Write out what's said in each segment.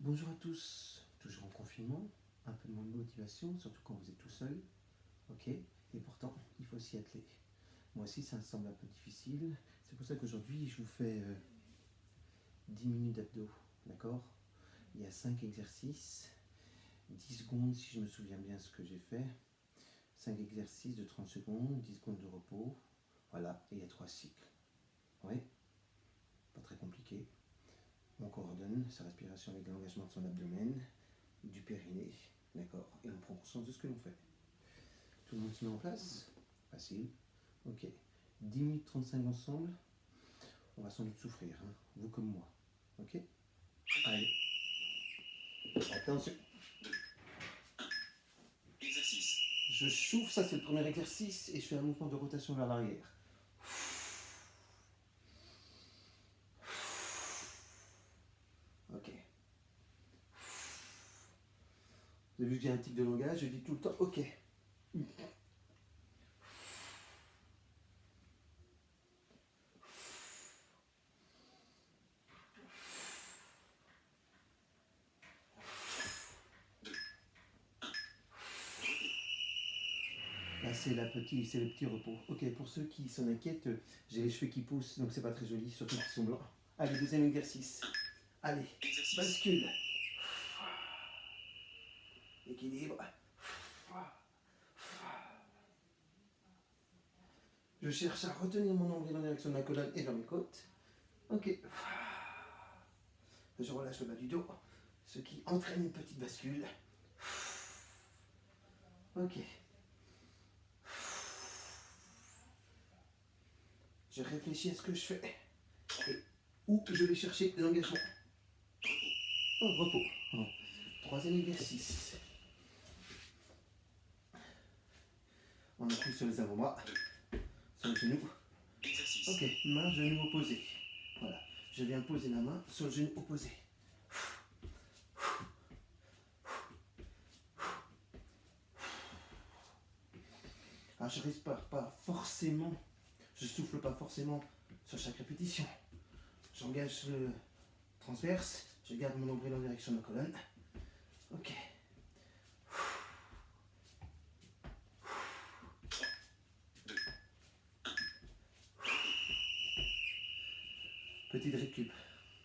Bonjour à tous, toujours en confinement, un peu de moins de motivation, surtout quand vous êtes tout seul, ok. Et pourtant, il faut s'y atteler. Moi aussi, ça me semble un peu difficile, c'est pour ça qu'aujourd'hui, je vous fais 10 minutes d'abdos, d'accord. Il y a 5 exercices, 10 secondes si je me souviens bien ce que j'ai fait, 5 exercices de 30 secondes, 10 secondes de repos, voilà, et il y a 3 cycles. Oui, pas très compliqué. On coordonne sa respiration avec l'engagement de son abdomen, du périnée, d'accord, et on prend conscience de ce que l'on fait. Tout le monde se met en place. Facile. Ok. 10 minutes 35 ensemble. On va sans doute souffrir, hein, vous comme moi. Ok. Allez. Attention. Exercice. Je souffle, ça c'est le premier exercice, et je fais un mouvement de rotation vers l'arrière. Ok. Vous avez vu que j'ai un tic de langage, je dis tout le temps ok. Là c'est le petit repos. Ok, pour ceux qui s'en inquiètent, j'ai les cheveux qui poussent, donc c'est pas très joli, surtout qu'ils sont blancs. Allez, deuxième exercice. Allez, Exercice. bascule. Équilibre. Je cherche à retenir mon nombril en direction de ma colonne et vers mes côtes. Ok. Je relâche le bas du dos, ce qui entraîne une petite bascule. Ok. Je réfléchis à ce que je fais. Et où je vais chercher l'engagement. Oh, repos. Oh. Troisième exercice. On appuie sur les avant-bras, sur les genoux. Exercice. Ok, main, genou opposé. Voilà. Je viens poser ma main sur le genou opposé. Alors je respire pas forcément, je souffle pas forcément sur chaque répétition. J'engage le transverse, je garde mon nombril en direction de ma colonne. Ok. Petite récup.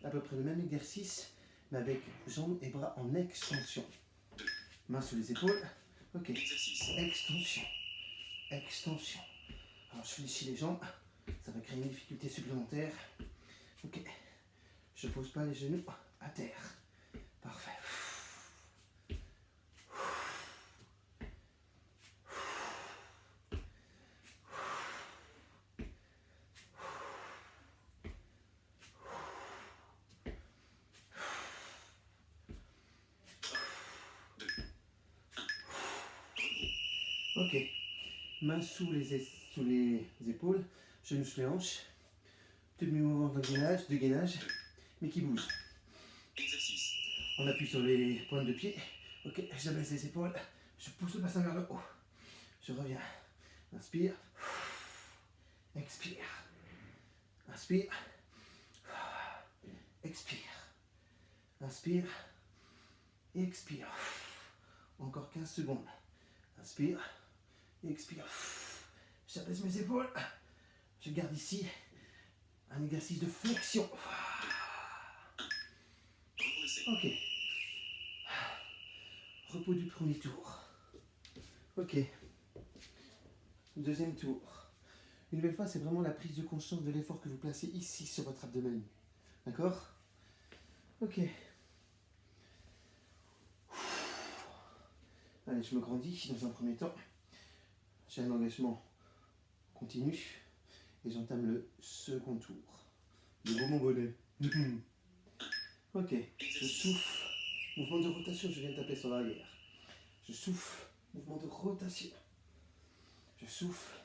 À peu près le même exercice, mais avec jambes et bras en extension. Mains sous les épaules. Ok. Exercice. Extension. Extension. Alors je fléchis les jambes. Ça va créer une difficulté supplémentaire. Ok. Je pose pas les genoux à terre. Parfait. Ok. Mains sous les épaules. Genoux sous les hanches. Petit mouvement de gainage, mais qui bouge. Exercice. On appuie sur les pointes de pied. Ok, j'abaisse les épaules. Je pousse le bassin vers le haut. Je reviens. Inspire. Expire. Inspire. Expire. Inspire. Expire. Encore 15 secondes. Inspire. Expire. J'abaisse mes épaules. Je garde ici un exercice de flexion. Ok. Repos du premier tour. Ok. Deuxième tour. Une nouvelle fois, c'est vraiment la prise de conscience de l'effort que vous placez ici sur votre abdomen. D'accord? Ok. Allez, je me grandis dans un premier temps. J'ai un engagement continu. Et j'entame le second tour. Le beau mon bonnet. Ok. Je souffle. Mouvement de rotation, je viens de taper sur l'arrière. Je souffle. Mouvement de rotation. Je souffle.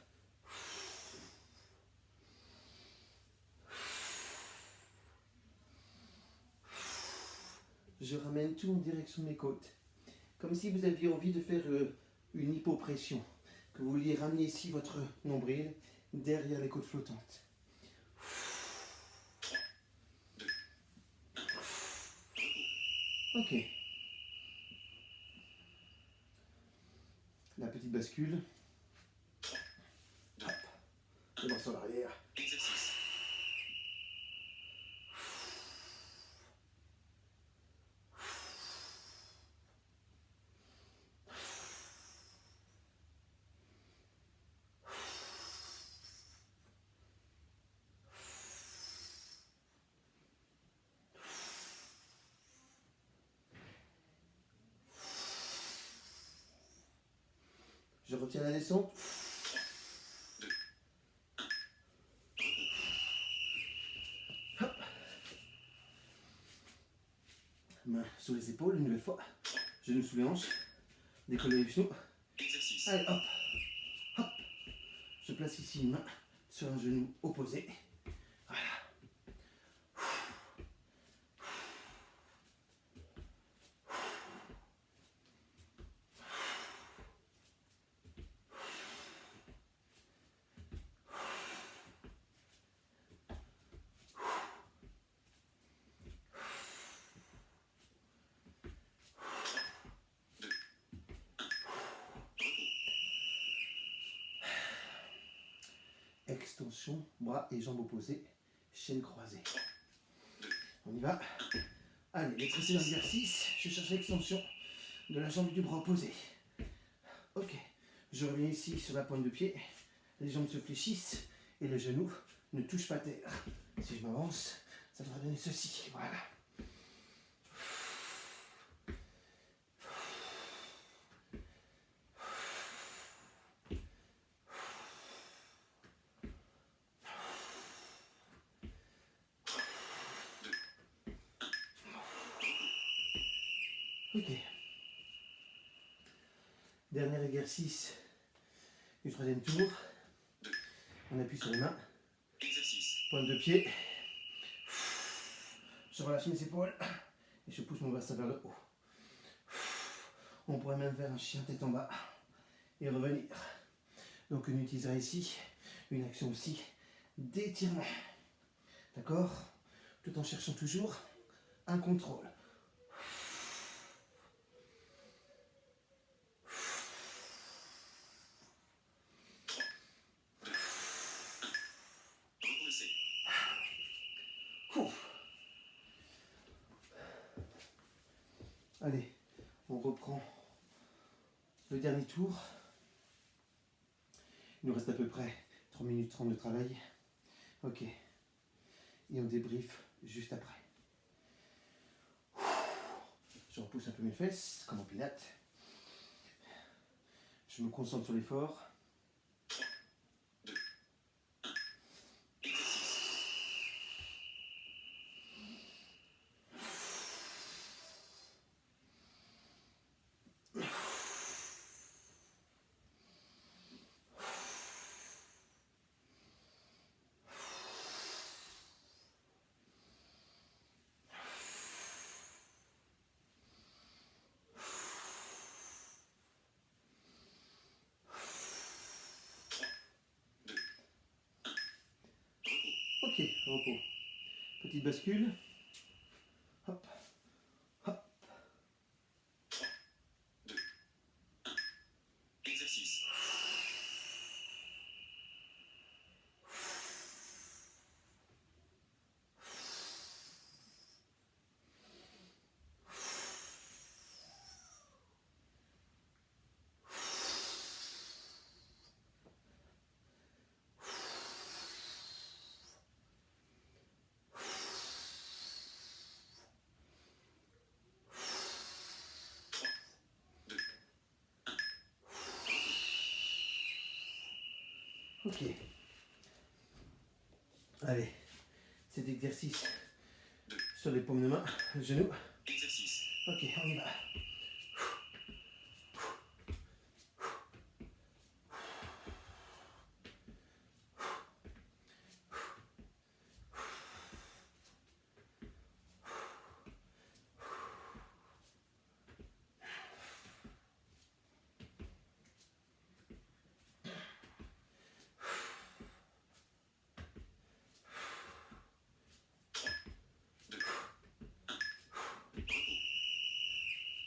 Je ramène tout en direction de mes côtes. Comme si vous aviez envie de faire une hypopression. Que vous vouliez ramener ici votre nombril derrière les côtes flottantes. Ok. La petite bascule. Hop. Les bras sur l'arrière. Exercice. Je retiens la descente. Hop. Main sous les épaules, une nouvelle fois. Genoux sous les hanches. Décoller les genoux. Exercice. Allez, hop. Hop. Je place ici une main sur un genou opposé. Voilà. Extension, bras et jambes opposées, chaîne croisée. On y va. Allez, les précédents exercices, je cherche l'extension de la jambe du bras opposé. Ok, je reviens ici sur la pointe de pied, les jambes se fléchissent et le genou ne touche pas terre. Si je m'avance, ça devrait donner ceci, voilà. Ok. Dernier exercice du troisième tour. On appuie sur les mains. Exercice. Pointe de pied. Je relâche mes épaules et je pousse mon bassin vers le haut. On pourrait même faire un chien tête en bas et revenir. Donc on utilisera ici une action aussi d'étirement. D'accord? Tout en cherchant toujours un contrôle. Repoussez. Allez, on reprend le dernier tour. Il nous reste à peu près 3 minutes 30 de travail. Ok. Et on débrief juste après. Je repousse un peu mes fesses, comme en pilates. Je me concentre sur l'effort. Ok, repos. Petite bascule. Hop, hop. Exercice. Ok. Allez, cet exercice sur les paumes de main, le genou. Exercice. Ok, on y va.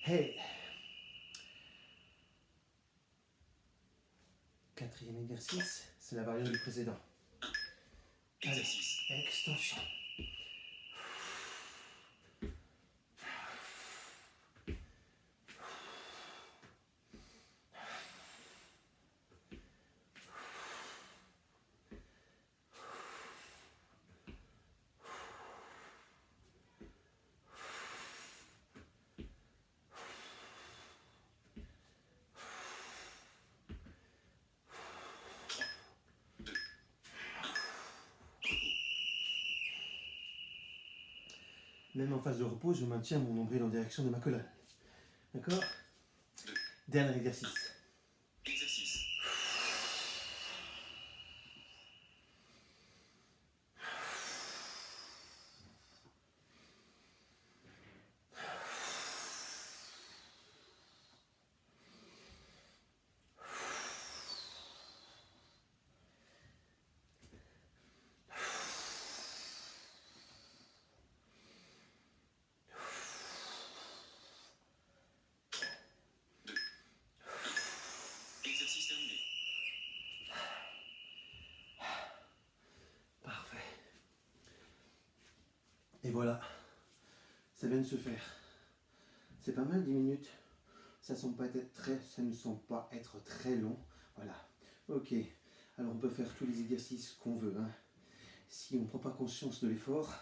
Hey. Quatrième exercice, c'est la variante du précédent. Allez, Exercice. extension. Même en phase de repos, je maintiens mon nombril en direction de ma colonne. D'accord? Dernier exercice. Exercice. Exercice terminé. Parfait. Et voilà, ça vient de se faire. C'est pas mal 10 minutes. Ça ne semble pas être très long. Voilà. Ok. Alors on peut faire tous les exercices qu'on veut. Hein. Si on ne prend pas conscience de l'effort,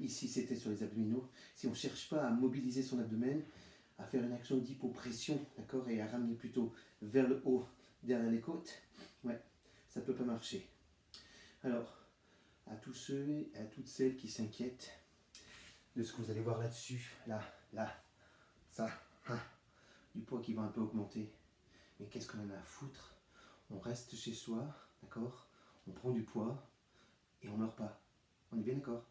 ici c'était sur les abdominaux, si on ne cherche pas à mobiliser son abdomen, à faire une action d'hypopression, d'accord, et à ramener plutôt vers le haut, derrière les côtes, ouais, ça ne peut pas marcher. Alors, à tous ceux et à toutes celles qui s'inquiètent de ce que vous allez voir là-dessus, là, ça, hein, du poids qui va un peu augmenter, mais qu'est-ce qu'on en a à foutre? On reste chez soi, d'accord, on prend du poids et on ne meurt pas. On est bien d'accord?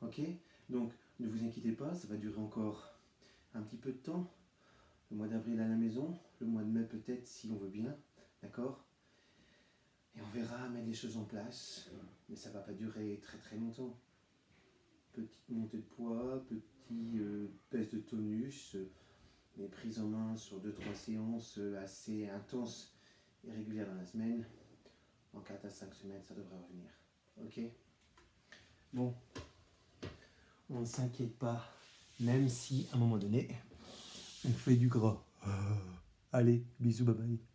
Ok? Donc, ne vous inquiétez pas, ça va durer encore un petit peu de temps. Le mois d'avril à la maison, le mois de mai peut-être si on veut bien, d'accord? Et on verra mettre les choses en place, mais ça ne va pas durer très très longtemps. Petite montée de poids, petit baisse de tonus, mais prise en main sur 2-3 séances assez intenses et régulières dans la semaine. En 4 à 5 semaines, ça devrait revenir. Ok? Bon, on ne s'inquiète pas, même si à un moment donné, on fait du gras. Allez, bisous, bye bye.